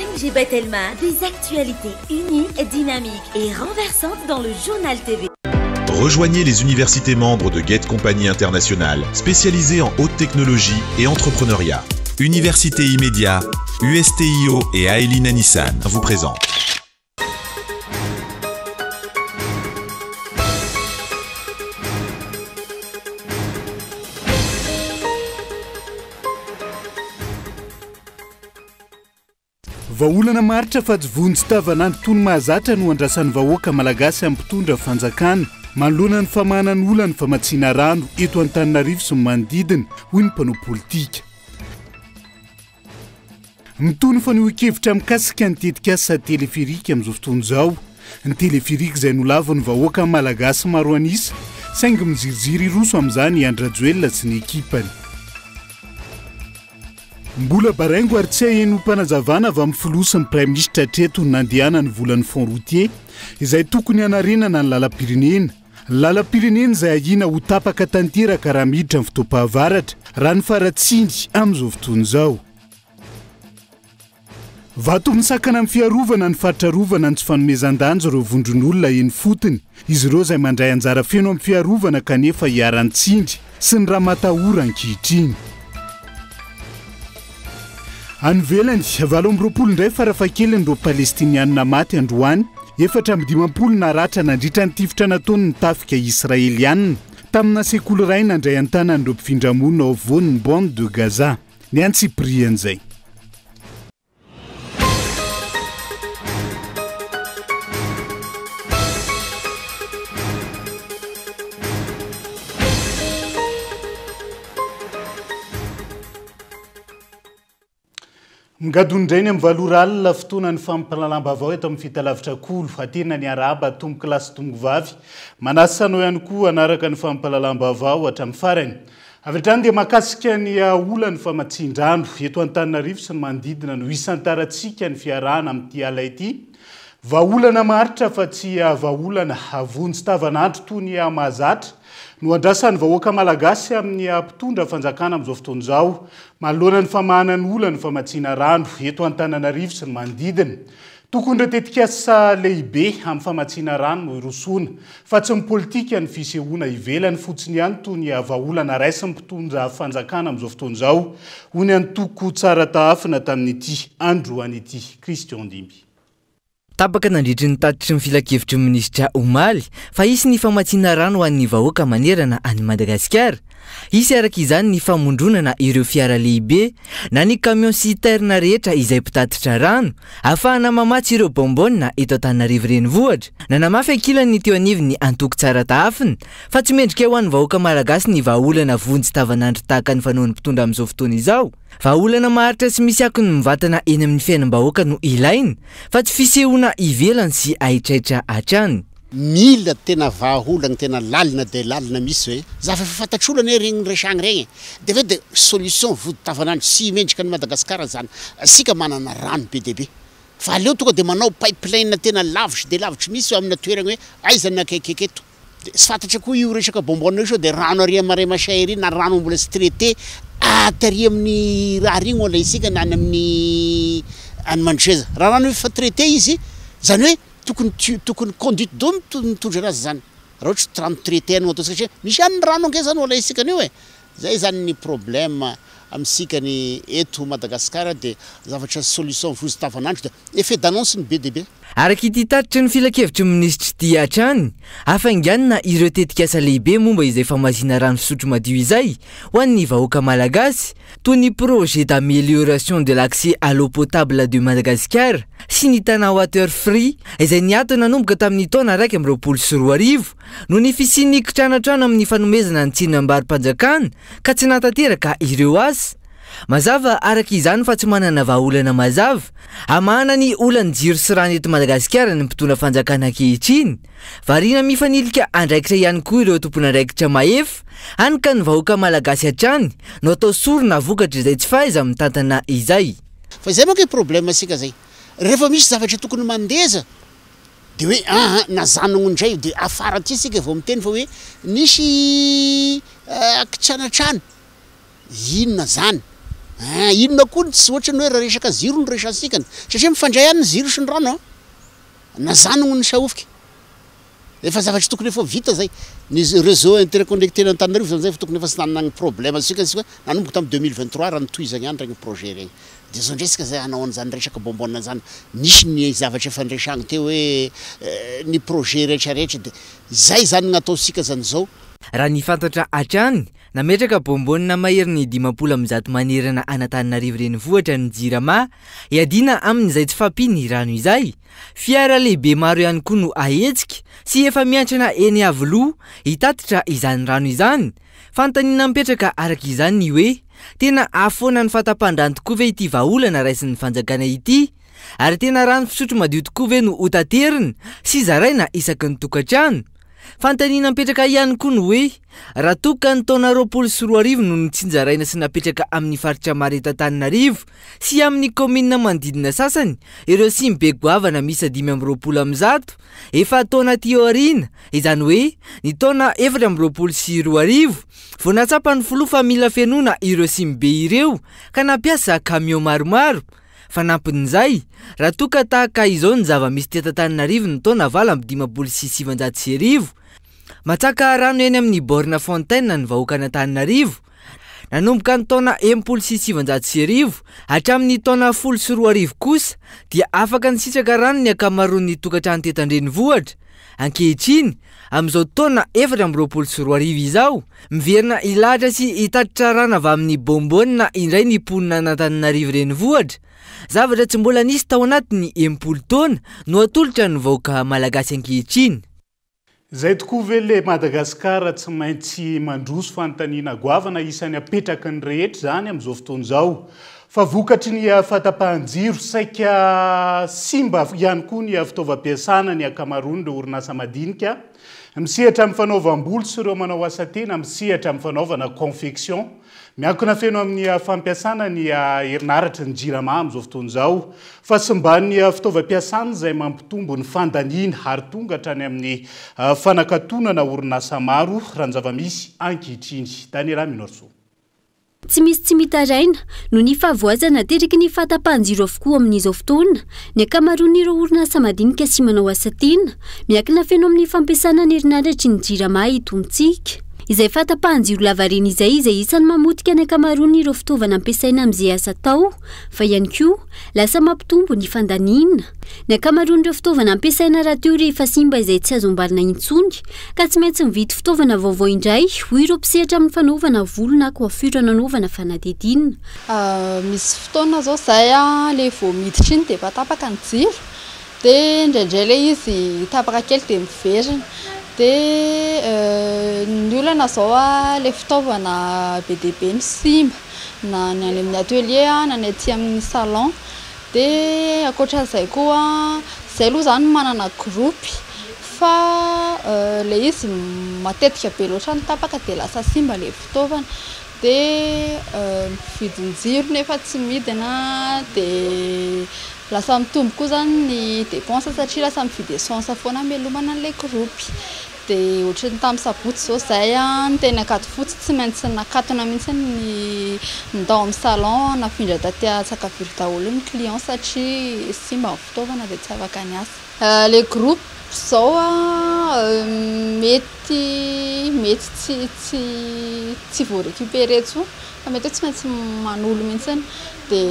5G Bethelma, des actualités uniques, dynamiques et renversantes dans le journal TV. Rejoignez les universités membres de Get Company International, spécialisées en haute technologie et entrepreneuriat. Université Immédiat, USTIO et Aelina Nissan vous présentent. Vaolana maritra fa tsy vonjy tavanandro tony mahazatra no andrasan'ny vahoaka malagasy amin'ny mpitondra fanjakana manoloana ny famahanany olana famatsiana rano eto Antananarivo sy ny manodidina hoy ny mpanao politika. Mitony fa niohikevitra mikasika ny tetika asa telefirika amin'izao fotoana izao. Ny telefirika izay nolavan'ny vahoaka malagasy maro anisa saingy miziriziry roso amin'izany Andra Joel sy ny ekipany. Mbola baraingo ary tsy haino mpanazavana avy amin'ny filosy Prime Ministre treto nandehanany volan'ny Fond Routier izay tokony hanarenana ny lalam-pirenena. Lalam-pirenena izay ahina ho tapaka tanteraka raha miditra amin'ny fotoam-pahavaratra raha ny faratsiny amin'izao fotoana izao. Vato misakana amin'ny fiarovana ny faritrarovana ny tsy fanomezan-danja ireo vondron'olona eny fotony. Izy ireo izay mandray anjara feno amin'ny fiarovana kanefa hiaran'ny tsindry sy ny raha matahora ankehitriny. Any velany, 720 indray farafahakelin' Palestinianina maty androany, 420 naratra nandritra ny tifitra nataony ny tafika Israelianina tamina sekoly iray nandray an-tanan'ireo mpifindramona ao afovoan'ny bande de Gaza. Ny antsiprian'izay. Ngadondrainy amin'ny valoralina fotoana ny fampalalam-bavao eto amin'ny fitalavitra kolo atena ny araba tomboky lasy tomboky vavy manasanao ihany koa anaraka ny fampalalam-bavao hatramin'ny farany. Avy hatrany dia mahakasika ny olana famatsin-drano eto Antananarivo sy ny manodidina no isantarantsika ny fiarahana amin'ity ala ity. Vaolana maritra fa tsy vaolana vonjy tavanandro toy ny mahazatra no andrasan'ny vahoaka malagasy amin'ny mpitondra fanjakana amin'izao fotoana izao manoloana ny famahanany olana famatsiana rano eto Antananarivo sy ny manodidina. Tokony tetika asa lehibe amin'ny famatsiana rano no irosona fa tsy ny politika ny fisehoana ivelany fotsiny ihany toy ny vaolana raisin'ny mpitondra fanjakana amin'izao fotoana izao hoy ny antoko tsara tahafina tamin'ity andro an'ity Christian Dimby. Tapaka nandritry ny tatitry ny filakevitry ny minisitra Omaly fa isy ny famatsiana rano ho an'ny vahoaka manerana any Madagasikara. Isy araka izany ny famondronana ireo fiara lehibe na ny camion citerne rehetra izay mpitatitra rano ahafahana mamatsy ireo bombona eto Antananarivo renivohitra. Nanamafy ankilany teo anivony ny antoko tsara tahafina fa tsy mendrika ho an'ny vahoaka malagasy ny vahaolana vonjy tavanandro tahaka ny fanaon'ny mpitondra amin'izao fotoana izao. Vahaolana maharitra sy misy akony mivatana eny amin'ny fiainam-bahoaka no ilaina fa tsy fisehoana ivelany sy aitraitra hatrany. Mila tena vahaolana tena lalina de lalina misy hoe zafa fantatr'olana regny resagny regny de ve de solution vody tavanandro sy mendrika ny Madagasikara zany asika manana rano be de be fa aleo tonga de manao pipeline tena lavitry de lavitry misy amina toerana hoe aiza nakaiky eto de sy fantatra koa io resaka bombona io de rano ary mare masahary na rano mbola sy traité atary amin'ny raha regny wala isika na amin'ny Mandreza raha rano efa traité izy zany hoe tokony conduite d'eau mitondra razy zany raha ohatra trano traité no atao satria misy any rano ange zany wala isika anio zay zany ny problème amsika ny eto Madagasikara de zavatra solution vozy tavanandro de effet d'annonce ny be de be. Araka ity tatitry ny filakevitry ny minisitry ty hatrany hafainganina ireo tetikasa lehibe momba izay famasiana rano fisotro madio izay ho an'ny vahoaka malagasy toy ny projet d'amélioration de l'accès à l'eau potable de Madagascar sy ny tana water free izay niato nanomboka tamin'ny taona 2024 no ny fisian'ny kitranatrano amin'ny fanomezana ny tsinam-barim-panjakana ka tsy natateraka ireo asa. Mazava araka izany fa tsy manana vahaolana mazava amahana ny olana jiro sy rano eto Madagasikara ny mpitondra fanjakana ankehitriny variana mifanilika andraikitra ihany koa ireo tompon'andraikitra mahefa anka ny vahoaka malagasy hatrany no atao sorona vokatra izay tsy fahaiza mitantana izay. Fa izay manko problème asika zay rehefa misy zavatra tokony mandeza de hoe nazanogno indray de afara aty sika vao miteny fa hoe nisy kitanatrano inona zany inona koa tsy ohatrany hoe raha resaka ziro ny resasikany satria mifandray ihany ny ziro sy ny rano na zanony ny saofika efa zavatry tokony efa vita zay ny réseau interconnecté n'Antananarivo zay tokony efa sy nanana ny problème asika nanomboka tamin'ny 2023 raha nitohizagny ihany regny projet regny de zao ndresika zay hanao an'izany resaka bonbonne zany nisy ny zavatra efa ndresagny teo hoe ny projet rehetrarehetra de zay zany gn'ataosika zany zao raha ny fantatra hatrany nametraka bonbonne maherin'ny 50 manerana Antananarivo renivohitra ny Jirama iadina amin'izay tsy fampiny rano izay fiara lehibe maro ihany koa no ahetsika sy efa miantrana eny avoloha hitatitra izany rano izany fantanina mipetraka araka izany hoe tena afoana ny fatapan-drano tokoa ve ity vahaolana raisin'ny fanjakana ity ary tena rano fisotro madio tokoa ve no hotateriny sy zaraina isaky ny tokantrano fantanina mipetraka ihany koa no hoe raha toka ny taona 2024 no nitsinjaraina sy napetraka amin'ny faritra Mareta Antananarivo sy amin'ny commune manodidina sasany ireo simbe goavana misy 520 efa taona tioarina izany hoe ny taona 420 vao natsapa ny filoha fa mila fianona ireo simbe ireo ka nampiasa camion maromaro fanampin'izay raha toka tahaka izao ny zava-misy teto Antananarivo ny taona 760 matsaka rano eny amin'ny borne fontaine ny vahoaka Antananarivo nanomboka ny taona 760 hatramin'ny taona 12 kosa dia afaka nisitraka rano ny akamaroan'ny tokantrano teto andrenivohitra ankehitriny amin'izao taona 420 izao miverina ilahatra sy hitatitra rano avy amin'ny bonbonne indray ny ponina Antananarivo renivohitra zavatra tsy mbola nisy tao anatiny 80 taona no atolotra ny vahoaka malagasy ankehitriny zay tokoa ve le Madagasikara tsy maintsy mandroso fanontaniana goavana isan'ny apetraky ny rehetra zany amin'izao fotoana izao fa vokatry ny fatapahan-jiro saika simba ihany koa ny fitaovam-piasana ny akamaroany ireo orinasa madinika misehatra amin'ny fanaovam-bolo sy ireo manao asa tena misehatra amin'ny fanaovana confection miankina feno amin'ny fampiasana ny herinaratra ny Jirama amin'izao fotoana izao fa sy mba ny fitaovam-piasana izay mampitombo ny fandaniana ary tonga hatrany amin'ny fanakatonana orinasa maro raha ny zava-misy ankehitriny. Daniela Minorso. Tsy misy tsy mitaraina no ny favoazana teriky ny fatapahan-jiro avokoa amin'izao fotoana ny akamaroan'ireo orinasa madinika sy manao asa tena miankina feno amin'ny fampiasana ny herinaratra ny Jirama itontsika izay fatapahan-jiro lavareny izay isany mamotika ny akamaroan'ireo fitaovana ampiasaina amin'izay asa tao fa ihany koa lasa mampitombo ny fandaniana ny akamaroan'ireo fitaovana ampiasaina raha teo rehefa simba izay tsy azo ambalina intsony ka tsy maintsy mividy fitaovana vaovao indray hoy ireo mpisehatra amin'ny fanaovana volo na coiffure nanaovana fanadidinina. Misy fotoana zao zay le vao miditra iny dia efa tapaka ny jiro dia indraindray le izy tapaka kely dia miverina dia ny olana zao le fitaovana be dia be ny simba na ny any amin'ny atelier na ny aty amin'ny salon dia ankoatran'izay koa zay aloha zany manana groupe fa le izy matetika be loatra ny tapaka dia lasa simba le fitaovana dia vidin-jiro nefa tsy midina dia lasa mitombo koa zany ny dépense satria lasa mividy essence foana melomana an'ilay groupe dia ohatrany tamin'ny sabotsy zao zay ny tena akato fotsy tsy maintsy nakatona mihitsy ny ndao amin'ny salon nafindra taty sakaviro daholo ny client satria simba ny fitaovana dia tsy afaka ny asa le groupe zao mety tsy vao récupéré tso fa mety hoe tsy maintsy manolo mihitsy dia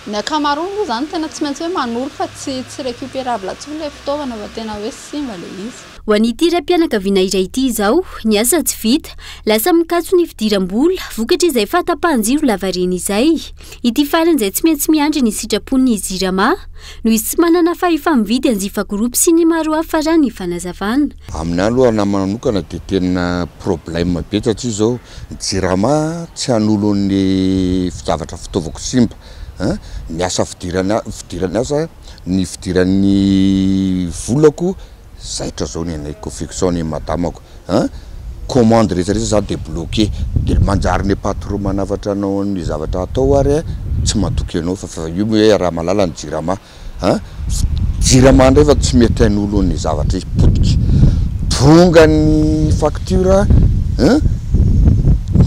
ny akamaroany moa zany tena tsy maintsy hoe manolo fa tsy récupérable tso le fitaovana fa tena hoe simba le izy. Ho an'ity raim-pianakaviana iray ity izao ny asa tsy vita lasa mikatso ny fidiram-bola vokatra izay fatapahan-jiro lavareny izay ity farany izay tsy maintsy miandry ny sitrapon'ny Jirama no izy tsy manana fahefa mividy anjifa groupe sy ny maro hafa raha ny fanazavana. Aminay aloha na manokana dia tena problème be satria zao Jirama tsy hanolo ny zavatra fitaovako simba ny asa fidirany asa ny fidiran'ny volako zaitra zao ny anay confection ny madamako commande rehetra za débloqué dia manjary ny patron manavatra anao ny zavatra atao ary tsy matoky anao fa io hoe raha malala ny Jirama Jirama ndray fa tsy mety hanolo ny zavatra izy potika tonga ny facture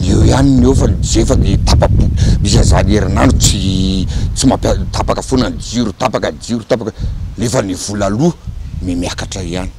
eo ihany ny eo fa zay fa dia misy an'izany herinandro tsy tapaka foana ny jiro tapaka lefa ny vola aloha miakatra ihany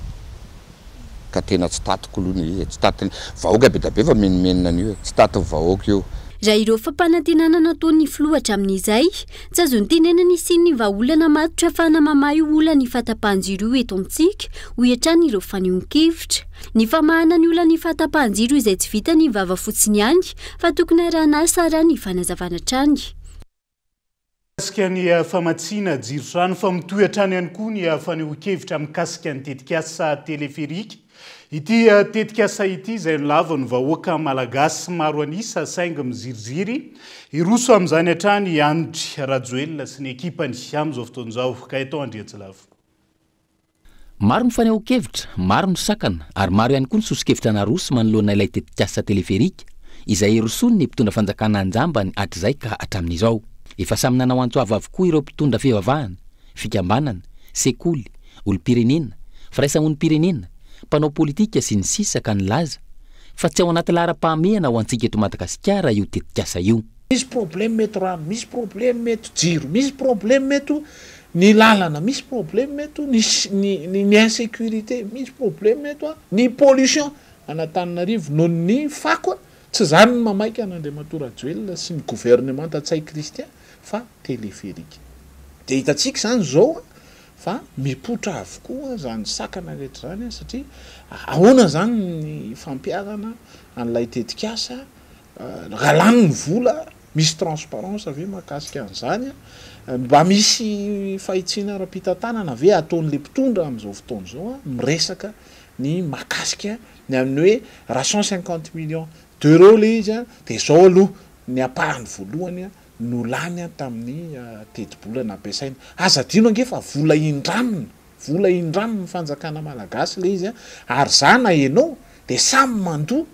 ka tena tsy tatiko aloha ny tsy tatiny vahoaka be da be fa menimenina an'io tsy tatiny vahoaka io. Raha ireo fampanantenana nataony filohatra amin'izay tsy azo ny tenenany sy ny vahaolana matotra ahafahana mamahy olana ny fahatapahan-jiro io eto amintsika ho hiatrany ireo fanehoan-kevitra. Ny famahana ny olana ny fahatapahan-jiro izay tsy vita ny vava fotsiny ihany fa tokony arahana sara ny fanazavana trany. Mikasika ny famatsiana jiro rano fa mitohy hatrany ihany koa ny fanehoan-kevitra mikasika ny tetikasa teleferika. Ity tetikasa ity izay nilavany vahoaka malagasy maro anisa saingy miziriziry iroso amin'izany hatrany Andry Rajoelina sy ny ekipany amin'izao fotoan'izao ka eto Andriatsilavo. Maro ny fanehoan-kevitra, maro ny sakana ary maro ihany koa ny sosikevitra naroso manoloana ilay tetikasa teleferika izay irosony ny mpitondra fanjakana anjambany hatr'izay ka hatramin'izao. Efa samy nanao antsoava avokoa ireo mpitondra fivavahana, fikambanana, sekoly, olom-pirenena, firaisan-mony-pirenena, mpanao politika sy ny sisa ka nilaza fa tsy ao anaty laharam-pahamehana ho antsika eto Madagasikara io tetikasa io. Misy problème meto rano, misy problème meto jiro, misy problème meto ny lalana, misy problème meto ny insécurité, misy problème meto ny pollution Antananarivo noho ny fako tsy zany ny mamaika an'Andriamatoa Rajoelina sy ny gouvernement Antsay Christian fa teleferika. De hitantsika zany zao fa mipotra avokoa zany sakana rehetra zany satria ahoana zany ny fampiarana an'ilay tetikasa raha lany ny vola misy transparence ave makasika an'izany mba misy fahitsiana ara-pitantanana ave ataon'le mpitondra amin'izao fotoana zao miresaka ny makasika ny amin'ny hoe raha 150 millions d'euros le izy de zao aloha ny apahany voalohany no lany tamin'ny teti-bolana ampiasaina. Aza dino angefa vola indraminy fanjakana malagasy le izy ary zana enao de samy mandoa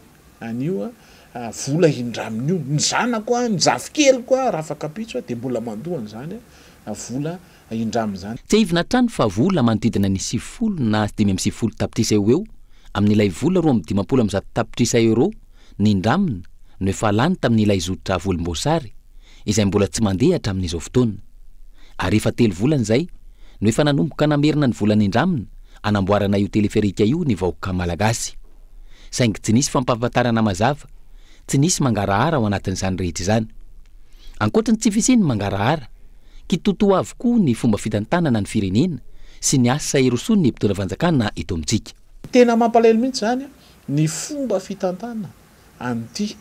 an'io vola indraminy io. Ny zanako ny zafikely koa raha afaka pitso de mbola mandoa an'izany vola indraminy zany. Tsy hivina trano fa vola manodidina ny 70 na 570 tapitrisa eo amin'ilay vola 2,50 tapitrisa euro ny indramina no efa lany tamin'ilay zotra volomboasary izay mbola tsy mandeha hatramin'izao fotoana. Ary efa 3 volana izay no efa nanomboka namerina ny volana indramina anamboarana io teleferika io ny vahoaka malagasy. Saingy tsy nisy fampahafantarana mazava, tsy nisy mangarahara ao anatin'izany rehetra izany. Ankoatrany tsy fisiny mangarahara, kitotoa avokoa ny fomba fitantanana ny firenena sy ny asa irosony ny mpitondra fanjakana eto amintsika. Tena mampalahelo mihitsy zany ny fomba fitantanana an'ity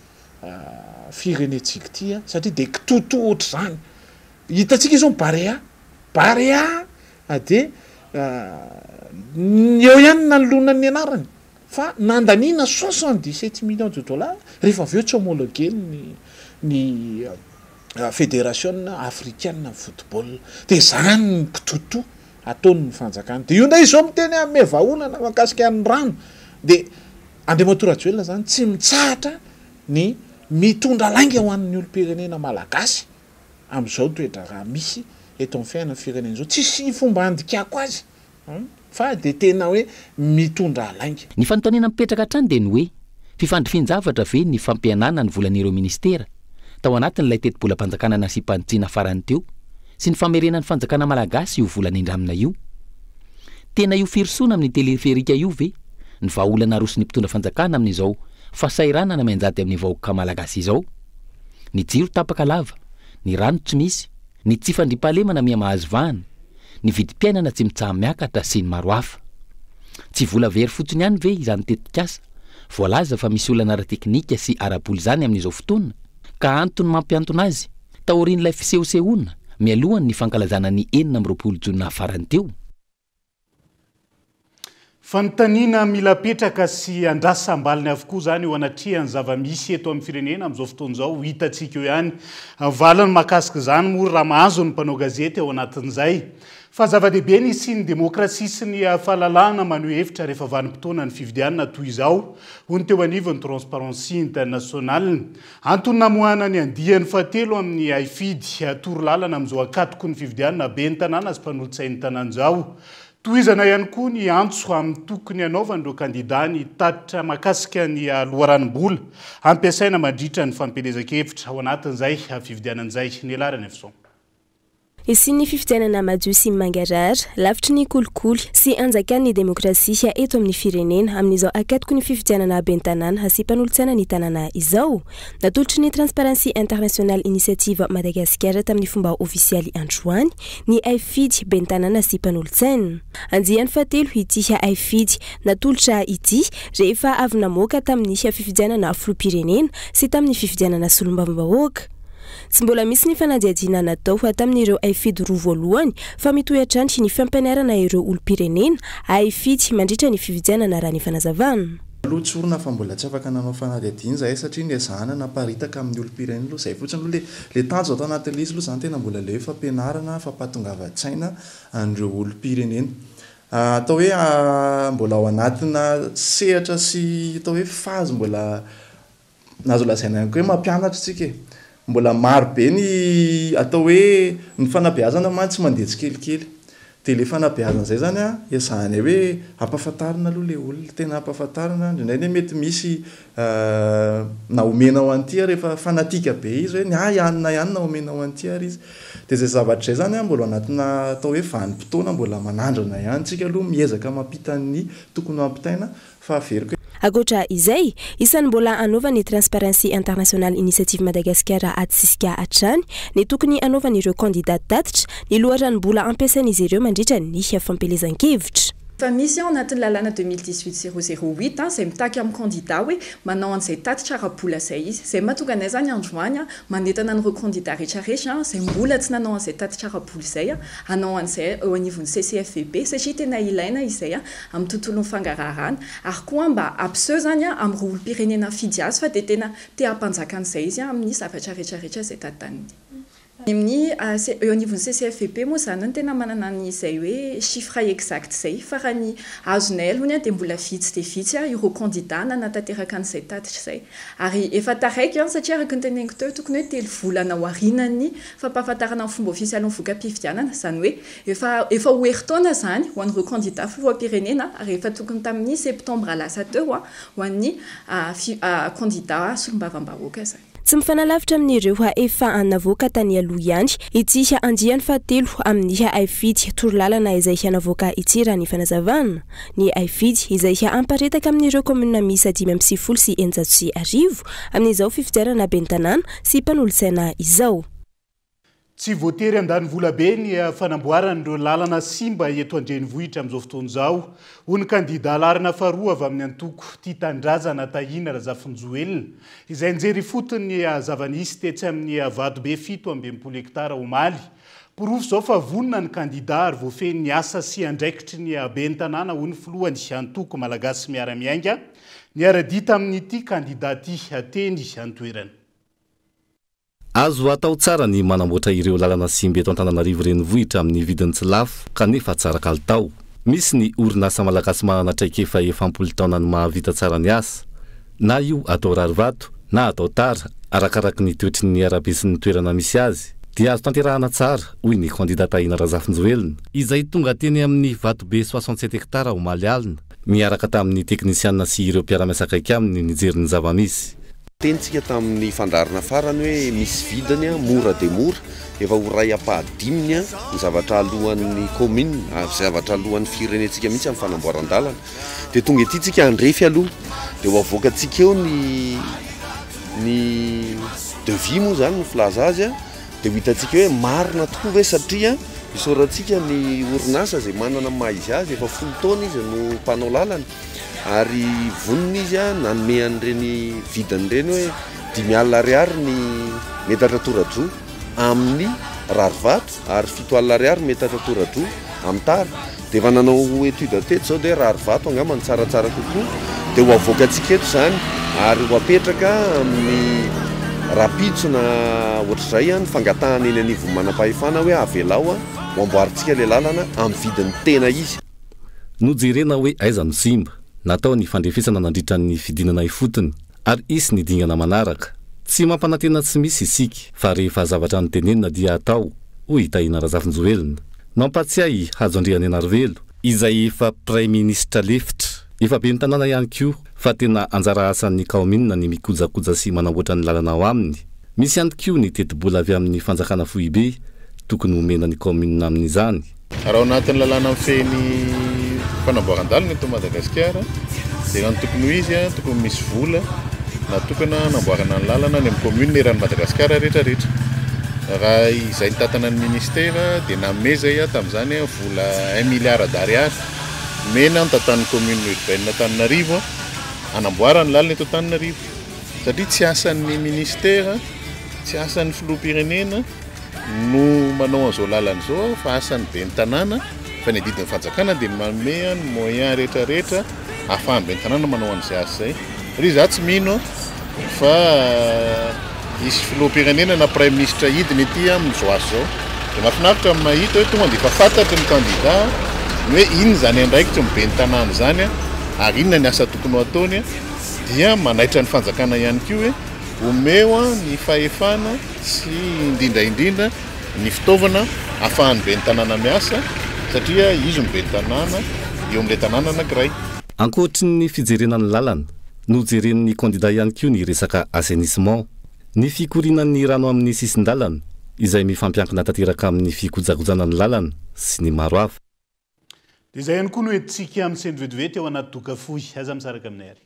firenetsika ity satria de kitoto ohatr' zany hitatsika izao barea de eo ihany nanolona ny anarany fa nandanina 77 millions de dollars rehefa aveo tsy homologueny ny fédération africaine football de zany ny kitoto ataony ny fanjakana. De io ndray izao miteny ame vahaolana makasika ny rano de Andriamatoa Rajoelina zany tsy mitsahatra ny mitondra lainga ho an'ny olom-pirenena malagasy amin'izao toetra raha misy eto amin'ny fiainana firenena zao tsisy fomba andikako azy fa de tena hoe mitondra lainga. Ny fanontaniana mipetraka hatrany de ny hoe fifandrifian-javatra ve ny fampianana ny volan'ireo ministera tao anatin'ilay teti-bolam-panjakana nasy-panitsiana farany teo sy ny famerenan'ny fanjakana malagasy io volana indramina io. Tena io firosoana amin'ny teleferika io ve ny vahaolana arosy ny mpitondra fanjakana amin'izao fasairanana mianjady amin'ny vahoaka malagasy izao. Ny jiro tapaka lava, ny rano tsy misy, ny tsy fandrimpahalemana miha mahazo vahana, ny vidim-piainana tsy mitsaha miakatra sy ny maro hafa. Tsy vola very fotsiny ihany ve izany tetikasa, voalaza fa misy olana ara-teknika sy ara-boly zany amin'izao fotoana ka antony mampiantona azy taorian'ilay fisehosehoana mialohany ny fankalazana ny 20 jona farany teo. Fanontaniana mila petraka sy andrasam-baliny avokoa zany ho anatrehany zava-misy eto amin'ny firenena amin'izao fotoan'izao hitatsika eo ihany valany mahakasika zany moa raha mahazo ny mpanao gazety ao anatin'izay fa zava-dehibe ny sy ny demokrasia sy ny fahalalahana maneho hevitra rehefa vanim-potoana ny fifidianana toy izao ho ny teo anivon'ny Transparency International. Antony namoahana ny andiany fahatelo amin'ny aifidy torolalana amin'izao akatoko ny fifidianana be ny tanàna sy mpanolotsain'ny tanàna izao. tohizana ihany koa ny antso amin'ny tokony anaovan'ireo kandida ny tatitra mahakasika ny loharanom-bola ampiasaina mandritra ny fampelezan-kevitra ao anatin'izay fividianan'izay ny alarany avison. Isiny fifidianana madio sy mangarara lavitry ny kolikoly sy anjakan'ny demokrasia eto amin'ny firenena amin'izao akatoko ny fifidianana abentanana hasipan'olotsaina ny tanàna izao natolotry ny Transparency International Initiative Madagasikara tamin'ny fomba ofisialy androany ny aifidy bentanana hasipan'olotsaina andiany fatelo ity aifidy natolotra ity rehefa avy namoaka tamin'ny fifidianana filoham-pirenena sy tamin'ny fifidianana solombavambahoaka. Tsy mbola misy ny fanadihadiana natao tamin'ireo aifidy roa voalohany fa mitohy hatrany ny fampianarana ireo olom-pirenena aifidy mandritra ny fifidianana raha ny fanazavana. Aloha tsy orina fa mbola tsy afaka nanao fanadihadiana zahay satria ny ezahana naparitaka amin'ny olom-pirenena aloha zay fotsiny aloha le tanjo atao anatin'ilay izy aloha zany tena mbola le fampianarana fampatongava-tsaina an'ireo olom-pirenena. Atao hoe mbola ao anatina sehatra sy atao hoe fazy mbola nazo lazaina ihany koa hoe mampianatra tsika mbola maro be ny atao hoe ny fanabeazana mantsy mandeha tsikelikely dia le fanabeazana izay zany ezahany hoe ampahafantarina aloha le olona tena ampahafantarina indraindray mety misy na omena ao an'ity rehefa fanatika be izy hoe ny ihany na omena ao an'ity ary izy dia zay zavatra izay zany mbola anatina atao hoe vanim-potoana mbola manandrana ihany tsika aloha miezaka mampitany tokony mampitaina fa averiko. Akoatra izay, isan'ny mbola anaovan'ny Transparency International Initiative Madagasikara atsisika hatrany ny tokony anaovan'ireo kandidat tatitra ny loharanom-bola ampiasain'izy ireo mandritra ny fampelezan-kevitra. Fa misy ao anatin'ny lalàna 2018-008 izay mitaky amin'ny candidat hoe manao an'izay tatitra ara-bola izay izy. Izay mahatonga anay zany androany manentana an'ireo candidat rehetrarehetra izay mbola tsy nanao an'izay tatitra ara-bola izay hanao an'izay eo anivon'ny CCFVB satria tena ilaina izay amin'ny tontolon'ny fangarahana. Ary koa mba ampiseho zany amin'ny olom-pirenena fidy azy fa dia tena te hampanjaka an'izay izy amin'ny zavatra rehetrarehetra izay tantaniny. Amin'ny eo anivon'ny CCFVB moa zany tena manana n'izay hoe chiffre exact izay fa raha ny azonay aloha dia mbola vitsy dia vitsy ireo candidat nanatanteraka an'izay tatitra izay ary efa taraiky satria araka ny teneniko teo tokony hoe 3 volana ao aorianan'ny fampahafantarana amin'ny fomba ofisialy ny voka-pifidianana zany hoe efa ho herintaona zany ho an'ireo candidat filoham-pirenena rehefa tokony tamin'ny septambra lasa teo ho an'ny candidat solombavam-bahoaka zany. Tsy mifanalavitra amin'ireo efa anavoaka tany aloha ihany ity andiany fahatelo amin'ny aifidy torolalana izay hanavoaka ity raha ny fanazavana ny aifidy izay amparetaka amin'ireo komuna misy 5 sy 900 amin'izao fifidianana bentanana sy mpanolo-tsaina izao. Tsy voatery andany vola be ny fanamboaran'ireo lalana simba eto andrenivohitra amin'izao fotoana izao. Ho ny kandida larina faharoa avy amin'ny antoko Tia Tandrazana Tahina Razafinjoelina izay nijery fotony zava-nisy tetsy amin'ny Vadobe 7.20 hektara Omaly. Porofo izao fa vonona ny kandida ary voafeny ny asa sy andraikitry ny bentanana ho ny filohany antoko malagasy miara-miainga. Niara-dita amin'ity kandida ity teny antoerana. Azo atao tsara ny manamboatra ireo lalana simba eto Antananarivo renivohitra amin'ny vidiny tsy lafo kanefa tsara kalitao. Misy ny orinasa malagasy manana traikefa 70 taona ny mahavita tsara ny asa. Na io atao rarivato na atao tara arakaraka ny toetry ny arabe sy ny toerana misy azy. Dia azo tanterahana tsara hoy ny kandida Tahina Razafinjoelina izay tonga teny amin'ny Vadobe 67 hektara Omaly alina miaraka tamin'ny teknisianina sy ireo mpiara-miasa akaiky aminy nijery ny zava-misy. Tentsika tamin'ny fandarana farany hoe misy vidiny mora dia mora efa ho ray ampahadiminy ny zavatra alohan'ny commune zavatra alohan'ny firenentsika mihitsy amin'ny fanamboaran-dalana dia tonga ety tsika andrefy aloha dia ho avoakantsika eo ny devis moa zany ny filaza azy dia ho hitantsika hoe marina tokoa ve satria isaorantsika ny orinasa izay manana maha izy azy efa 10 taona izy no mpanao lalana ary vonona izy nanome an'ireny vidiny ireny hoe 5,000 ariary ny metatra tora-droa amin'ny rarivato ary 7,000 ariary metatra tora-droa amin'ny tara dia efa nanao etude teto zao dia rarivato angamba ny tsaratsara kokoa dia ho avoakantsika eto zany ary ho apetraka amin'ny rapitso na ohatr'izay ny fangatahana eny anivony manam-pahefana hoe avelao ho amboarintsika ilay lalana amin'ny vidiny tena izy. Nojerena hoe aiza no simba. Natao ny fandrefesana nandritra ny fidinana ifotony ary isy ny dingana manaraka. Tsy mampanantena tsy misy isika fa rehefa zavatra ny tenenina dia atao hoy Tahina Razafinjoelina. Nampatsiahy Hajo Andriany Anarivelo izay efa pray ministre lefitra efa be ny tanàna ihany ko fa tena anjara asan'ny kaominina ny mikojakoja sy manamboatra ny lalana ao aminy. Misy ihany koa ny teti-bola avy amin'ny fanjakana foibe tokony homena ny kaominina amin'izany. Raha ao anatin'ny lalàna mifeny fanamboaran-dalana eto Madagasikara dia ny tokony ho izy tokony misy vola natokana namboarana ny lalana ny amin'ny commune eran'ny Madagasikara rehetrarehetra. Raha izay nitatana ny ministera dia namome zay tamin'izany vola 1 milliard d'ariary mena ny tatan'ny commune urbaine Antananarivo anamboarany lalana eto Antananarivo satria tsy asan'ny ministera, tsy asan'ny filoham-pirenena no manao an'izao lalana izao fa asan'ny be ny tanàna fa ny didin'ny fanjakana dia manome ny moyen rehetrarehetra ahafahan'ny be ny tanàna manao an'izay asa zay. Ry za tsy mino fa isy filoham-pirenena na prime ministre hidiny ety amin'izao asa zao dia mahafinaritra amin'ny mahita hoe tonga dia efa fantatry ny candidat hoe iny zany andraikitra mibe ny tanàna zany ary inona ny asa tokony ho ataony dia manaitra ny fanjakana ihany koa hoe omeo ny fahefana sy indrindraindrindra ny fitaovana ahafahan'ny be ny tanàna miasa satria izy mibe ny tanàna eo amin'ilay tanàna anankiray. Ankoatry ny fijerenan'ny lalana no jeren'ny candidat ihany koa ny resaka assainissement, ny fikorinan'ny rano amin'ny sisin-dalana izay mifampiankina tanteraka amin'ny fikojakojanan'ny lalana sy ny maro hafa. Dia izay ihany koa no entintsika amin'ny seny vetivety ao anaty doka fohy. Aza misaraka aminay ary.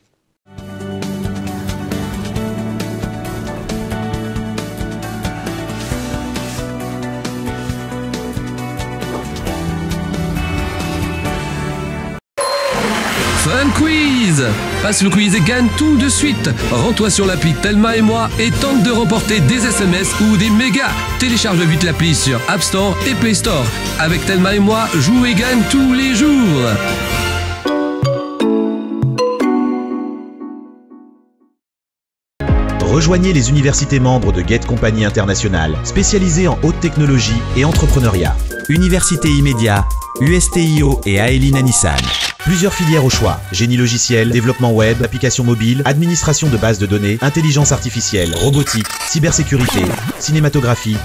Fun Quiz! Passe le quiz et gagne tout de suite. Rends-toi sur l'appli Telma et moi et tente de remporter des SMS ou des mégas. Télécharge vite l'appli sur App Store et Play Store. Avec Telma et moi, joue et gagne tous les jours. Rejoignez les universités membres de Get Compagnie Internationale, spécialisées en haute technologie et entrepreneuriat. Université Immédiat, USTIO et Aelina Nissan. Plusieurs filières au choix: génie logiciel, développement web, applications mobiles, administration de bases de données, intelligence artificielle, robotique, cybersécurité, cinématographie,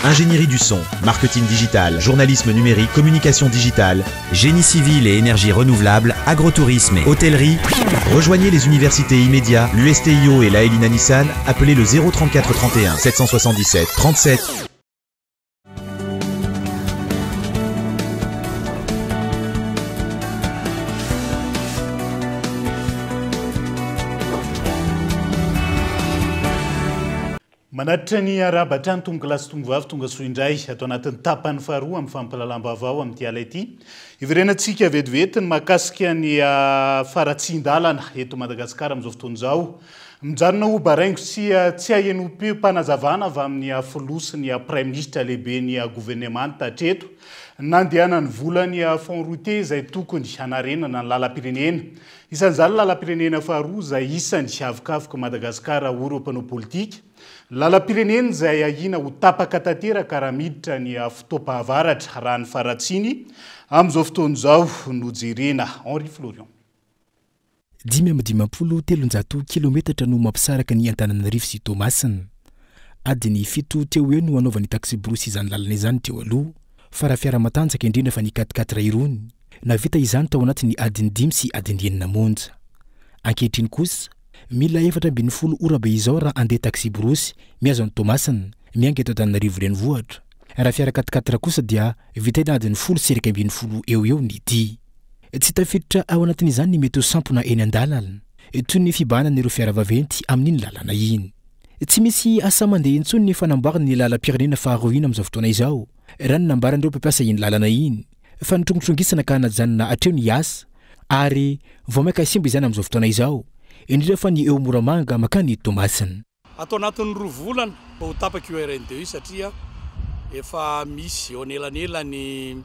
ingénierie du son, marketing digital, journalisme numérique, communication digitale, génie civil et énergie renouvelable, agrotourisme et hôtellerie. Rejoignez les universités Immédiat, l'USTIO et l'Aelina Nissan. Appelez le 034 31 777 37. Manatitra ny arabatra ny tomboka lasy tombovavy tonga soa indray atao anatin'ny tapany faharoa amin'ny fampalalam-baovao amin'ny tiala ity. Iverenantsika vetivety ny mahakasika ny faratsin-dalana eto Madagasikara amin'izao fotoana izao. Mijanona ho baraingo tsy ahenom-panazavana avy amin'ny filosi ny prime ministre lehibe ny gouvernement hatreto nandehanany vola ny fond routier izay tokony hanarenana ny lalam-pirenena. Isan'izany lalam-pirenena faharoa izay isan'ny avokavoka Madagasikara oropana politika. Lalam-pirenena izay ahina ho tapaka tanteraka raha miditra ny fotoam-pahavaratra raha ny faratsiny amin'izao fotoana izao no jerena. Henri Florian. 5,700 kilometatra no mampisaraka ny Antananarivo sy Toamasina. Adiny 7 teo eo no anaovany taxibrosy izany lalana izany teo aloha, fa raha fiara matanjaka indrindra fa ny 4x4 irony navita izany tao anatin'ny adiny 5 sy adiny 9 monja. Ankehitriny kosa mila 470 ora be izao raha andeha taxibrosy miazo ny Toamasina mianga eto Antananarivo renivohitra. Raha fiara 4x4 kosa dia vitana adiny 10 eo ny dy. Tsy tafiditra ao anatin'izany ny mety ho sampona eny an-dalana toy ny fibanana ireo fiara vaventy amin'iny lalana iny. Tsy misy asa mandeha intsony ny fanamboarana ny lalam-pirenena faharoa iny amin'izao fotoana izao raha ny nambarandreo mpampiasa iny lalana iny fa nitrongotrongitsana ka najanona hatreo ny asa ary vao maika simba izany amin'izao fotoana izao indrindra fa ny eo Moramanga makany Toamasina. Atao anatin'ny 2 volana ho tapaka io RN2 satria efa misy eo anelanelany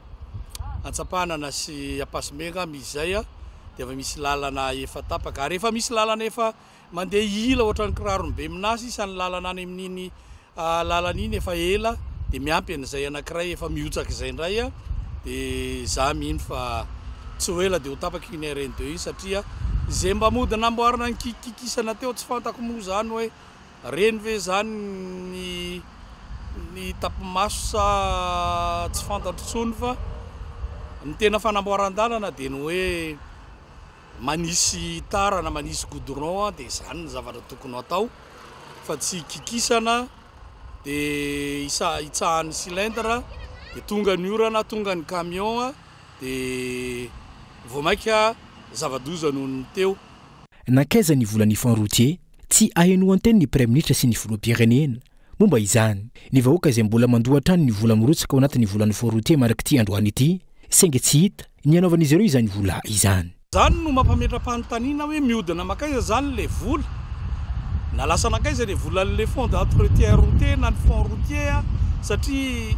antsapanana sy apasimega misy zay dia efa misy lalana efa tapaka ary efa misy lalana efa mandeha ila ohatran'ny kirarony be minasy isany lalana any amin'iny lalana iny efa ela dia miampy an'izay anankiray efa miotsaka izay indray dia za mino fa tsy ho ela dia ho tapaka iny RN2 iny satria zay mba mody namboarina ny kikisana teo tsy fantako moa zany hoe reny ve zany ny tapimaso sa tsy fantatro tsony fa ny tena fanamboaran-dalana dia ny hoe manisy tara na manisy goudron dia izany ny zavatra tokony atao fa tsy kikisana dia itsahan'ny cylindre dia tonga ny orana tonga ny camion dia voamaika zava-doza noho ny teo. Nankaiza ny volan'ny fanroutier tsy ahenoan-teny ny premier ministre sy ny filoham-pirenena momba izany ny vahoaka izay mbola mandohatrany ny vola mirotsaka ao anatin'ny volan'ny fanroutier maraka ity androany ity saingy tsy hita ny anaovan'izy ireo izany vola izany. Zany no mampametra-panontaniana hoe mihodina makaiza zany le vola na lasa nakaiza le vola le fond d'entretien routier na ny fond routier satria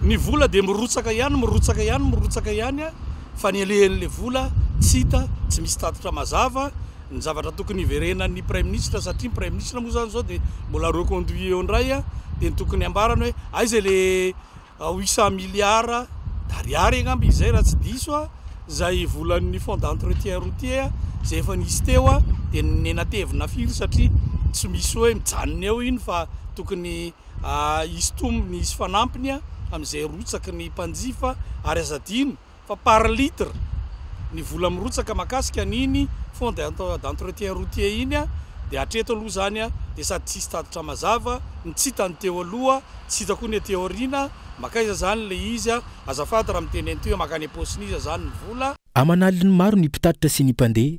ny vola dia mirotsaka ihany fa ny alehan'le vola tsy hita tsy misy tatitra mazava ny zavatra tokony iverenan'ny premier ministre satria premier ministre moa zany zao dia mbola reconduit eo indray dia ny tokony ambarany hoe aiza le 800 milliards d'ariary angamby izay raha tsy diso zay volan'ny fond d'entretien routier zay efa nisy teo dia nenatevina firy satria tsy misy hoe mijanona eo iny fa tokony isy tombony isy fanampiny amin'izay rotsaky ny mpanjifa ary azadino fa par litre ny vola mirotsaka makasika niny fond d'entretien routier iny dia hatreto aloha zany dia sady tsisy tatitra mazava ny tsy hitany teo aloha tsy hita koa ny teo aoriana makaiza zany le izy azafady raha miteny an'ity hoe makany aposiniza zany ny vola. Amanaliny maro ny mpitatitra sy ny mpandeha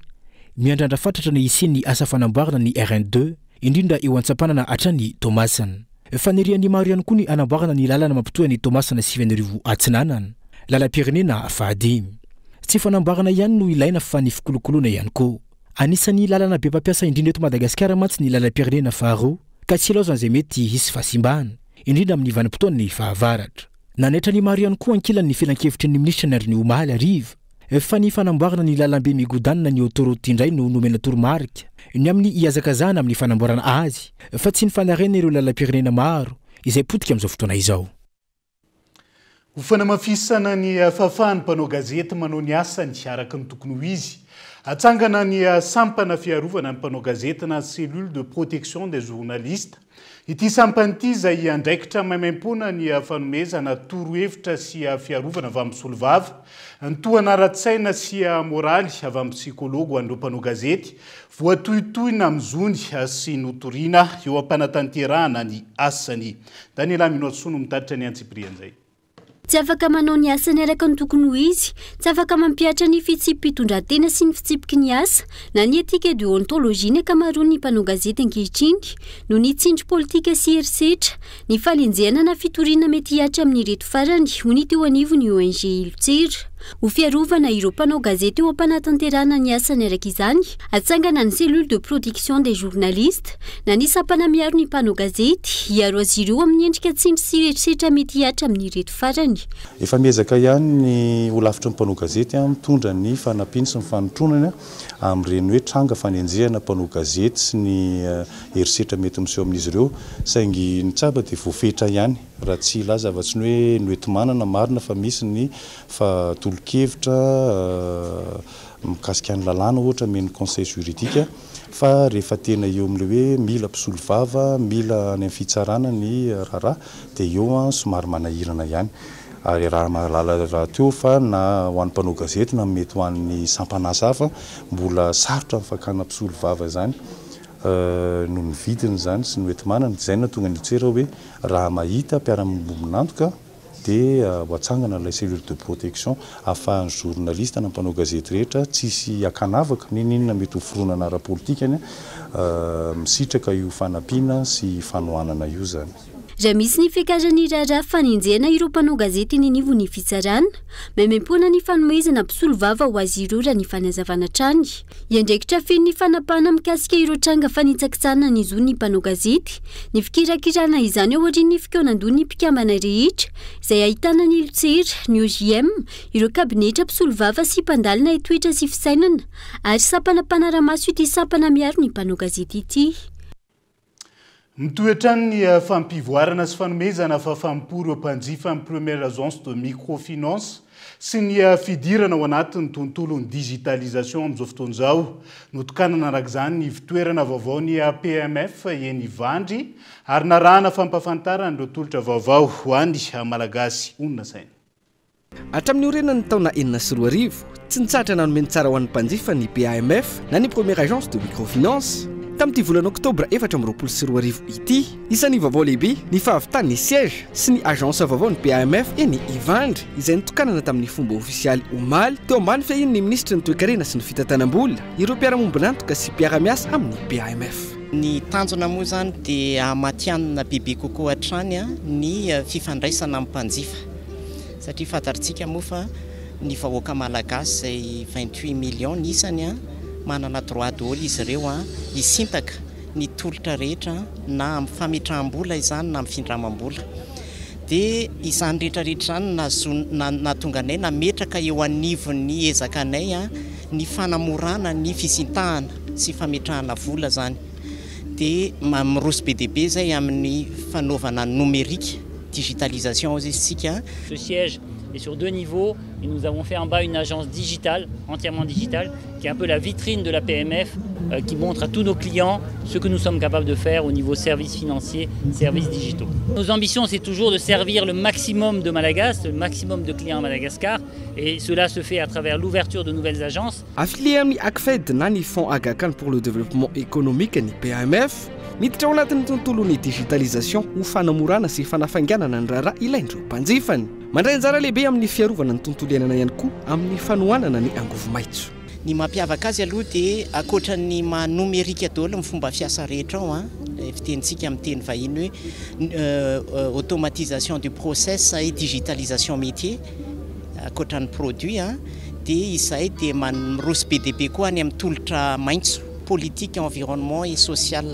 miandrandra fatratra ny isian'ny asa fanamboarana ny RN2 indrindra eo an-tsampanana hatrany Thomasana. Fanirian'ny maro ihany koa ny anamboarana ny lalana mampitohy ny Thomasana 9 Atsinanana lalam-pirenena fahadimy. Tsy fanamboarana ihany no ilaina fa ny fikolokoloana ihany koa. Anisan'ny lalana be mpampiasa indrindra eto Madagasikara mantsy ny lalam-pirenena faharoa ka tsy laozana izay mety hisy fahasimbana indrindra amin'ny vanim-potoana ny fahavaratra. Nanaitra ny maro ihany koa ankilan'ny filan-kevitry ny minisitra ny androny omaly ariva fa ny fanamboarana ny lalam-be migodanina ny autoroute indray no nomena toromarika ny amin'ny iazakazana amin'ny fanamboarana azy fa tsy ny fanarena ireo lalam-pirenena maro izay potika amin'izao fotoana izao. Ho fanamafisana ny fahafahan'ny mpanao gazety manao ny asany araka ny tokony ho izy. Atsangana ny sampana fiarovana ny mpanao gazety na cellule de protection des journalistes. Ity sampana ity izay andraikitra maimaim-pona ny fanomezana torohevitra sy fiarovana avy amin'ny solovava, ny tohanara-tsaina sy moraly avy amin'ny psikologo an'ireo mpanao gazety, voatohitohina amin'ny zony sy notoriana eo am-panatanterahana ny asany. Daniela Minotsono mitatitra ny Antsiprian'izay. Tsy afaka manao ny asany araka ny tokony ho izy, tsy afaka mampiatra ny fitsipitondran-tena sy ny fitsipiky ny asa na ny etika deontologia ny akamaroan'ny mpanao gazety ankehitriny no ny tsindry politika sy herisetra ny falenjehana na fitoriana mety hiatra amin'ny reto farany ho ny teo anivo ny ONG Ilotsira. Ho fiarovana ireo mpanao gazety eo am-panatanterahana ny asany araka izany, atsangana ny cellule de protection des journalistes na ny sampana miaro ny mpanao gazety hiaro azy ireo amin'ny endrika tsindry sy herisetra mety hiatra amin'ny reto farany. Efa miezaka ihany ny olavitra ny mpanao gazety mitondra ny fanampiany sy ny fanotronana amin'ireny hoe tranga fanenjehana mpanao gazety sy ny herisetra mety miseho amin'izy ireo saingy ny tsaba dia voafetra ihany raha tsy ilaza avatsy ny hoe noeto-manana marina fa misy ny tolokevitra mikasika ny lalàna ohatra meny conseil juridique fa rehefa tena eo amin'le hoe mila mpisolovava mila any amin'ny fitsarana ny raharaha dia eo somary manahirana ihany ary raha mahalala raha teo fa na ho an'ny mpanao gazety na mety ho an'ny sampanasa hafa mbola sarotra mifakana mpisolovava zany no ny vidiny zany sy ny oeti-manana izay na tonga ny tsera hoe raha mahita mpiara-mboninantoka dia ho atsangana ilay cellule de protection ahafahan'ny journaliste na mpanao gazety rehetra tsisy akanavaka ninona mety ho foronana ara-politikany misitraka io fanampiana sy fanohanana io zany. Raha misy ny fiakarany raharaha fanenjehana ireo mpanao gazety ny nivo ny fitsarana, maimaim-pona ny fanomezana mpisolovava ho azy ireo raha ny fanazavana trany. Iandraikitra feno ny fanapahana mikasika ireo tranga fanitsakitsana ny zony ny mpanao gazety, ny fikirakirana izany ao ohatrin'ny fikonan-doha ny mpikambana rehetra, izay ahitana ny Ilotsira, ny OJM, ireo kabinetra mpisolovava sy mpandalina etoetra sy fisainana, ary sampana mpanaramaso ity sampana miaro ny mpanao gazety ity. Mitoetrany ny fampivoarana sy fanomezana fahafaham-po ireo mpanjifa amin'ny première agence de microfinance sy ny fidirana ao anatin'ny tontolon'ny digitalisation amin'izao fotoana izao. Notokanana araka izany ny fitoerana vaovao ny PMF eny Ivandry ary narahana fampafantarana ireo tolotra vaovao ho an'ny malagasy onona saina. hatramin'ny orenany taona 4 tsy nitsatra nanomeny tsara ho an'ny mpanjifa ny PAMF na ny première agence de microfinance tamin'ity volana oktobra 2024 ity. Isan'ny vaovao lehibe ny fahavitan'ny siège sy ny agence vaovao ny PAMF eny Ivandry izay nitokanana tamin'ny fomba ofisialy omaly teo ambany fiahiny ny ministra ny toe-karena sy ny fitantanam-bola ireo mpiara-mombona antoka sy mpiara-miasa amin'ny PAMF. Ny tanjona moa zany dia amatianina bebe kokoa hatrany ny fifandraisana amin'ny mpanjifa satria fantarintsika moa fa ny vahoaka malagasy zay 28 millions nisany manana droit de rôle izy ireo hisintaka ny tolotra rehetra na amin'ny fametraham-bola izany na amin'ny findramam-bola dia izany rehetrarehetra izany natonga anay nametraka eo anivon'ny ezakanay ny fanamorana ny fisintahana sy fametrahana vola zany dia miroso be deaibe zay amin'ny fanaovana numérique digitalisation aux isika. Ce siège est sur 2 niveaux et nous avons fait en bas une agence digitale, entièrement digitale, qui est un peu la vitrine de la PMF, qui montre à tous nos clients ce que nous sommes capables de faire au niveau services financiers, services digitaux. Nos ambitions, c'est toujours de servir le maximum de Malagasy, le maximum de clients à Madagascar, et cela se fait à travers l'ouverture de nouvelles agences. Affilié amin'ny ACFED na ny Fonds Aga Khan pour le développement économique ny PAMF, miditra ao anatin'ny tontolon'ny digitalisation ho fanamorana sy fanafainganana ny raharaha ilaindreo mpanjifany. Mandray anjara lehibe amin'ny fiarovana ny tontolo iainana ihany koa amin'ny fanohanana ny angovo-maitso. Ny mampiavaka azy aloha dia akoatran'ny numérique daholo ny fomba fiasa rehetra ao fitenitsika amin'ny teny vahiny hoe automatisation du process et digitalisation métier akoatran'ny produit dia izay dia miroso be deaibe koa any amin'ny tolotra maitso politique, environnement et social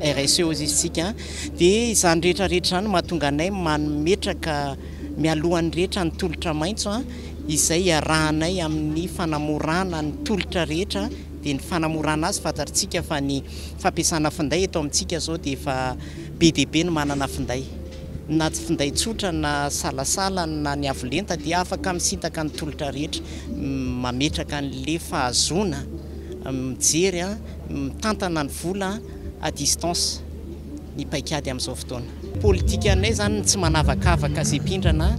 RSE aux isika dia izany rehetrarehetra zany mahatonga anay mametraka mialohan'ny rehetra ny tolotra maitso izay iarahanay amin'ny fanamorana ny tolotra rehetra dia ny fanamorana azy fantarintsika fa ny fampiasana finday eto amintsika zao dia efa be deaibe ny manana finday na tsy finday tsotra na salasala na ny avolenta dia afaka misintaka ny tolotra rehetra mametraka an'le fahazona mijery mitantana ny vola à distance ny paikady amin'izao fotoana. Politika anay zany tsy manavakavaka zay pindrana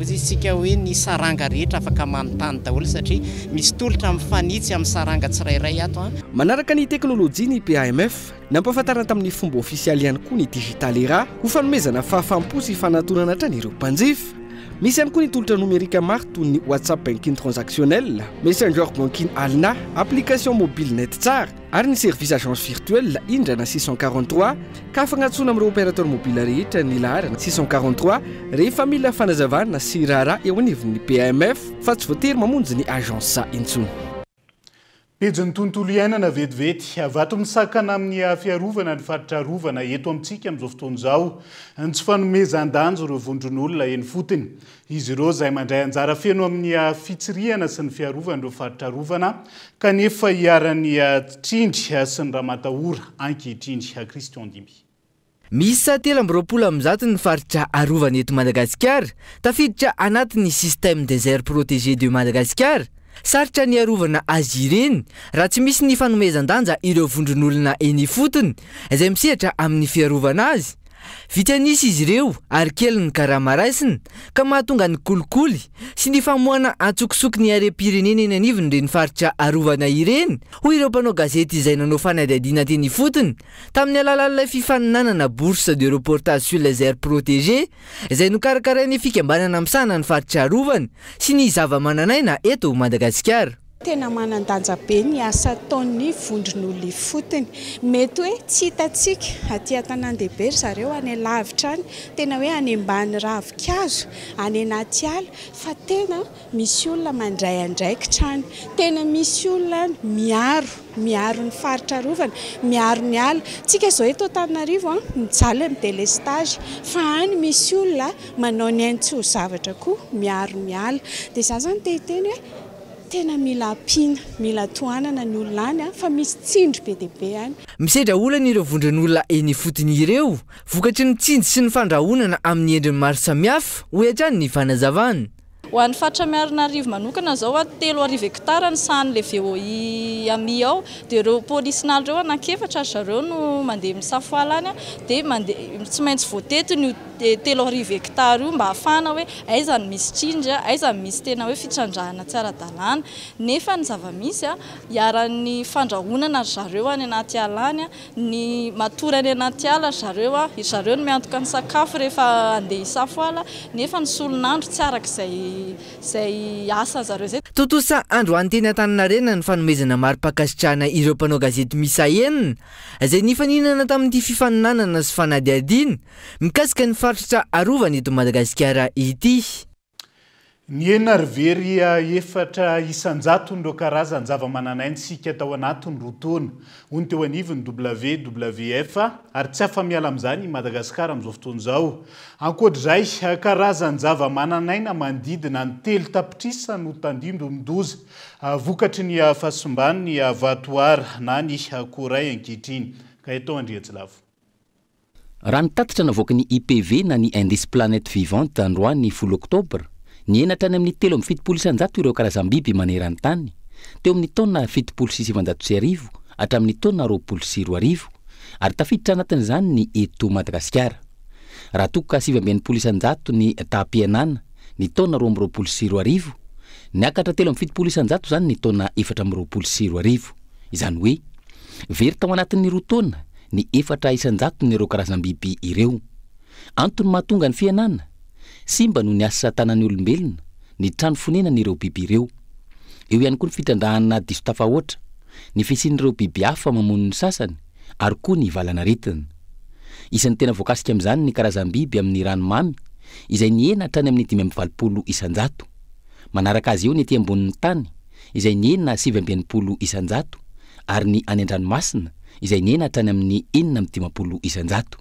isika hoe ny saranga rehetra afaka manontany daholo satria misy tolotra mifanitsy amin'ny saranga tsirairay ato. Manaraka ny teknôlôjia ny PAMF nampahafantarana tamin'ny fomba ofisialy ihany koa ny digitale ho fanomezana fahafaham-po sy fanantonana hatrany ireo mpanjifa. Misy ihany koa ny tolotra nomerika maro toy ny WhatsApp banking transactionnel, Messenger banking Alna, application mobile net tsara ary ny service agence virtuelle Indrana 643 ka fagnatsona amin'ireo opérateur mobile rehetra ny laharana 643 rehefa mila fanazavana sy raharaha eo anivon'ny PAMF fa tsy voatery mamonjy ny agence intsony. Pejin'ny tontolo iainana vetivety avato misakana amin'ny fiarovana ny faritra rovana eto amintsika amin'izao fotoana izao ny tsy fanomezan-danjo ireo vondron'olona eny fotony. Izy ireo izay mandray anjara feno amin'ny fitsirihana sy ny fiarovana ireo faritra rovana kanefa hiaran'ny trindry sy ny ramatahora ankehitrindry Christian Dimy. Misy 720 ny faritra arovana eto Madagasikara tafiditra anatin'ny système désert protégé de Madagascar. Saritra ny arovana azy ireny raha tsy misy ny fanomezan-danja ireo vondron'olona eny fotony izay misehatra amin'ny fiarovana azy. Vitanisy izy ireo ary kely ny karama raisiny ka mahatonga ny kolikoly sy ny famohana antsokisoky ny harem-pirenena eny anivony ireny faritra arovana ireny hoy ireo mpanao gazety izay nanao fanadihadiana teny fotony tamin'ny alalan'ilay fifaninanana bourse de reportage sur les aires protégées izay nokarakarainy fikambanana misahana ny faritra arovana sy ny zava-mananaina eto Madagasikara. Tena manan-danja be ny asa ataon'ny vondron'olona fotony. Mety hoe tsy hitantsika aty an-tanan-dehibe zareo any lavitra any, tena hoe any ambany ravinkazo, any anaty ala, fa tena misy olona mandray andraikitra any. Tena misy olona miaro ny faritra rovana, miaro ny ala. Tsika zao eto Antananarivo mijaly amin'ny délestage, fa any misy olona manao ny aintso zavatra koa miaro ny ala. Dia izany zany teny hoe tena mila apina, mila toanana ny olona any fa misy tsindry be deaibe any. Misedra olana ireo vondron'olona eny fotony ireo, vokatry ny tsindry sy ny fandrahonana amin'ny endriny maro samihafa, hoy hatrany ny fanazavana. ho an'ny fahatramiarinarivo manokana zao a 3 hektara ny sahany le VOI ami ao dia ireo polisinal reo anankiefatra zareo no mandeha misafoala any dia mandeha tsy maintsy voatetiny 3 hektara io mba hafana hoe aiza ny misy trindra aiza ny misy tena hoe fitrandrahana tsy ara-dalàna nefa ny zava-misy a iaran'ny fandrahonana zareo any anaty ala any ny matory any anaty ala zareo no miantoka ny sakafo rehefa andeha hisafoala nefa ny solon'andro tsy arak'izay asa zareo zay. Totosa androany teny Antaninarenina ny fanomezana mari-pakasitrahana ireo mpanao gazety misa enina izay nifaninana tamin'ity fifaninanana sy fanadihadiana mikasika ny faritra arovana eto Madagasikara ity. Ny enina arivery efatra isanjaton'ny ireo karazany zava-mananaina sika tao anatiny rotaona hono teo anivony WWF ary tsy afa-miala amin'izany i Madagasikara amin'izao fotoana izao. Ankoatr'izay karazany zava-mananaina manodidina ny 3 tapitrisa no tandindondoza vokatry ny fahasombany ny vatoara na ny koray ankehitriny ka eto Andriatsilavo. Raha nitatitra navoaka ny IPV na ny Indice Planète Vivante androany 10 Oktobra, ny enatra ny amin'ny 3.700 ireo karazam-biby maneran-tany, teo amin'ny taona 7.700 hatramin'ny taona 20.2 ary tafiditra anatin'izany ny eto Madagasikara. Raha toka 7.700 ny tapianana ny taona 20.2 niakatra 3.700 zany ny taona 4.2. Izany hoe very tao anatin'ny roa taona ny 400 ny ireo karazam-biby ireo. Antony mahatonga ny fianana simba no niasa tanan'ny olombelona ny trano fonenana ireo biby ireo. Eo ihany koa ny fitrandrahana diso tafahoatra, ny fisian'ireo biby hafa mamono ny sasany ary koa ny valanaretina. Isan'ny tena voakasika amin'izany ny karazam-biby amin'ny ranomamy izay nienatra ny amin'ny 5.700. Manaraka azy eo ny ety ambonin'ny tany izay nienina 7.100 ary ny any an-dranomasina izay nienatra ny amin'ny 4.100.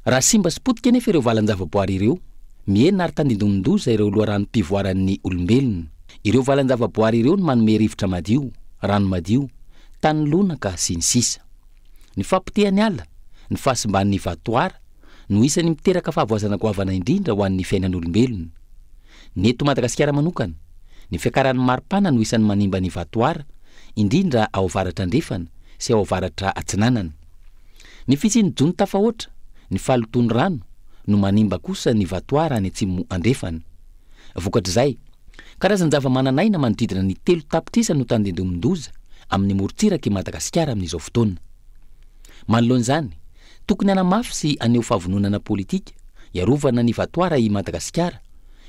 Raha simba sy potika nefa ireo valan-javaboary ireo mienina ary tandindondoza ireo loharanom-pivoaran'ny olombelona. Ireo valan-javaboary ireo no manome rivotra madio, rano madio, tany lonaka sy ny sisa. Ny fampitehany ala, ny fahasimban'ny vatoara no isan'ny miteraka fahavoazana goavana indrindra ho an'ny fiainan'olombelona. Neto Madagasikara manokana, ny fiakaran'ny maripana no isan'ny manimba ny vatoara indrindra ao avaratra andrefana sy ao avaratra atsinanana. Ny fisian'ny jony tafahoatra, ny falotony rano no manimba kosa ny vatoara any atsimo andrefana. Vokatr'izay, karazany zava-mananaina manodidina ny 3 tapitrisa no tandindondoza amin'ny morontsiraka i Madagasikara amin'izao fotoana. Manoloan'izany, tokony hanamafy sy aneho fahavononana politika iarovana ny vatoara i Madagasikara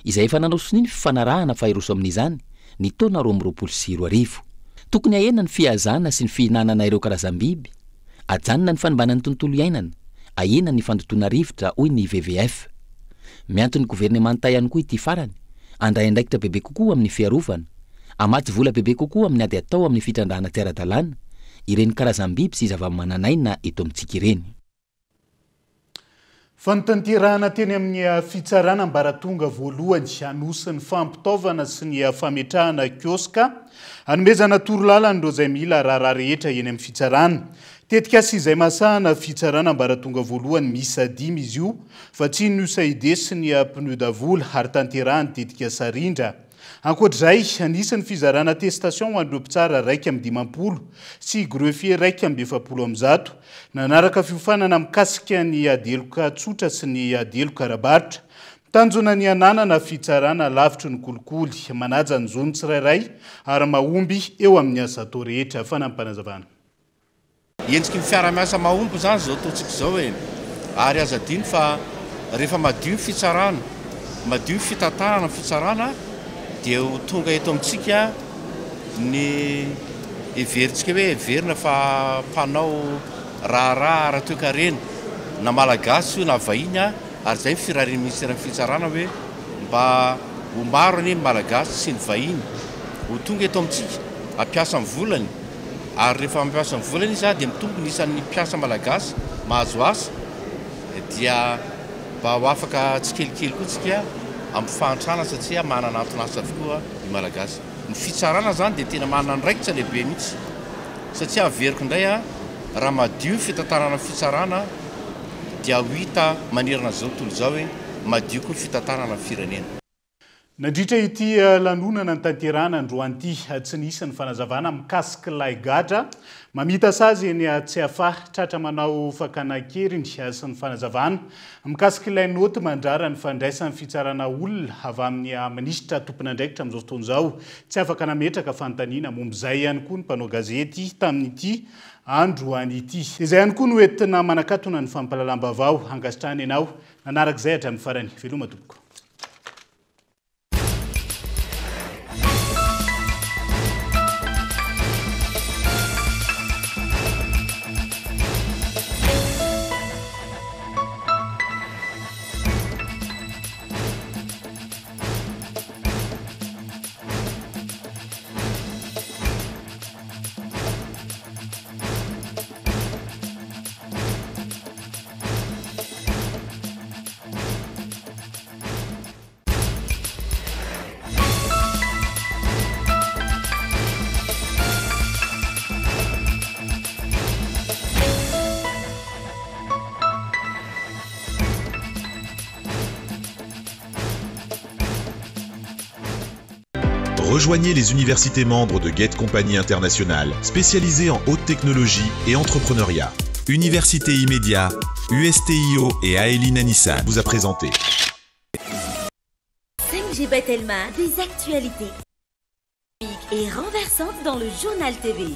izay efa nanosony ny fifanarahana fahiroso amin'izany ny taona 2022. Tokony ahena ny fiazana sy ny fihinanana ireo karazam-biby, ajanona ny fanimbanan'ny tontolo iainana, ahena ny fandotona rivotra hoy ny WWF. Miantony governemanta ihany koa ity farany, andray andraikitra bebe kokoa amin'ny fiarovana, amatsy vola bebe kokoa amin'ny ady atao amin'ny fitrandrahana tsy ara-dalàna ireny karazam-biby sy zava-mananaina eto amintsika ireny. Fanotanterahana teny amin'ny fitsarana ambaratonga voalohany anosin'ny fampitaovana sy ny fametrahana kioska hanomezana torolalana izay mila raharaha rehetra eny amin'ny fitsarana. Tetika sy izay masahana fitsarana ambaratonga voalohany misy 5 izy io fa tsy ny USAID sy ny pneu d'avola ary tanterahany tetika sarindra. Ankoatr'izay, anisan'ny fizarana attestation ho an'ireo mpitsara 1.50 sy greffier 1.70 nanaraka fiofanana mikasika ny adeloka tsotra sy ny adeloka arabaritra. Tanjona ny ananana fitsarana lavitry ny kolikoly, manaja ny zony tsirairay ary mahomby eo amin'ny asa atao rehetra. Fanampanazavana. Endriky ny fiara-miasa mahomby zany zao totsika zao ary azadiny fa rehefa madio fitsarana, madio fitantarana fitsarana dia tonga eto amintsika ny everitsika hoe everina fa mpanao raharaha ara-toekarena na malagasy io na vahiny ary zay firarian'ny ministera ny fitsarana hoe mba ho maro ny malagasy sy ny vahiny ho tonga eto amintsika ampiasa amin'ny volany ary rehefa mampiasa amin'ny volany izy dia mitombo nisan'ny mpiasa malagasy mahazo asa dia mba ho afaka tsikelikely koa tsika amin'ny fahantrana satria manana antonasa avokoa ny malagasy. Ny fitsarana zany dia tena manana andraikitra lehibe mihitsy satria averiko indray raha madio fitantarana fitsarana dia ho hita manerana zao tontolo zao hoe madio koa ny fitantarana firenena. Nandritra ity lanonana ny tanterana androanty tsy nisy ny fanazavana mikasika ilay gadra mamita sazy eny tsy afa tratra manao fakana-keriny sy ny fanazavana mikasika ilay noty mandrara ny fandraisan'ny fitsarana olona avy amin'ny minisitra tompon'andraikitra amin'izao fotoana izao tsy afaka nametraka fanontaniana momba izay ihany koa ny mpanao gazety tamin'ity androany ity. Izay ihany koa no entina manakatona ny fampahalalam-baovao angasitrahana ianao nanarak'izay hatramin'ny farany veloma tompoko. Rejoignez les universités membres de Get Compagnie Internationale, spécialisées en haute technologie et entrepreneuriat. Université Immédiat, USTIO et Aeline Nissan vous a présenté. 5G Batelma, des actualités et renversantes dans le journal TV.